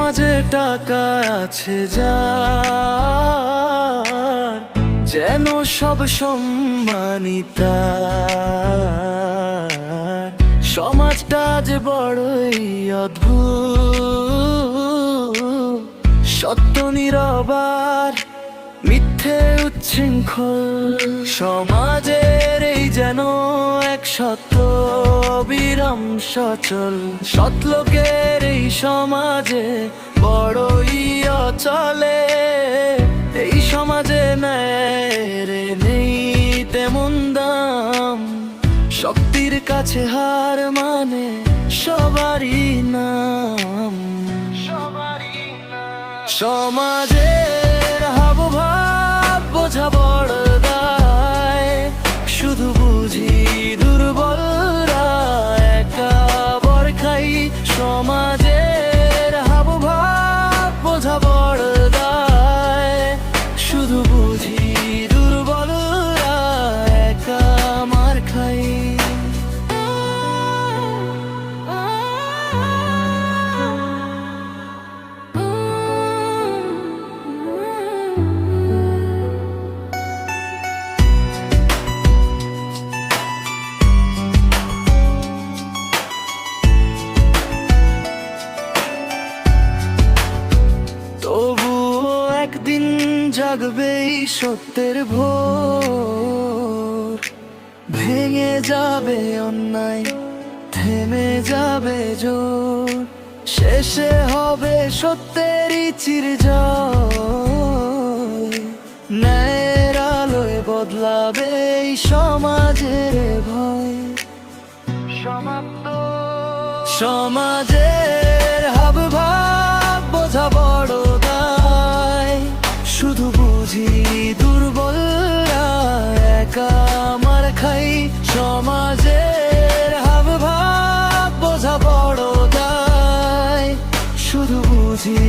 সমাজে টাকা আছে যার, যেন সব সম্মানিতা। সমাজটা যে বড়ই অদ্ভুত, সত্য নীরবার, মিথ্যে উচ্ছৃঙ্খল। সমাজের এই যেন এক সত্য অবিরাম সচল। সৎলোকের এই সমাজে বড়ই অচলে। এই সমাজে ন্যায়ের নেই তেমন দাম। শক্তির কাছে হার মানে সবারই নাম। সমাজের হাবভাব বোঝা বড় দায়। শুধু বুঝি দুর্বলরা একা বর খাই। সমাজের হাবভাব বোঝা বড় দায়। শুধু বুঝি দুর্বলরা একা মার খাই। তবুও একদিন জাগবে এই সত্যের ভোর। ভেঙে যাবে অন্যায়, থেমে যাবে জোর। শেষে হবে সত্যেরই চিরজয়। ন্যায়ের আলোয় বদলাবে এই সমাজের ভয়। সমাজের হাবভাব বোঝা বড় দায়। শুধু বুঝি দুর্বলরা একা মার খাই। সমাজের হাবভাব বোঝা বড় দায়। শুধু বুঝি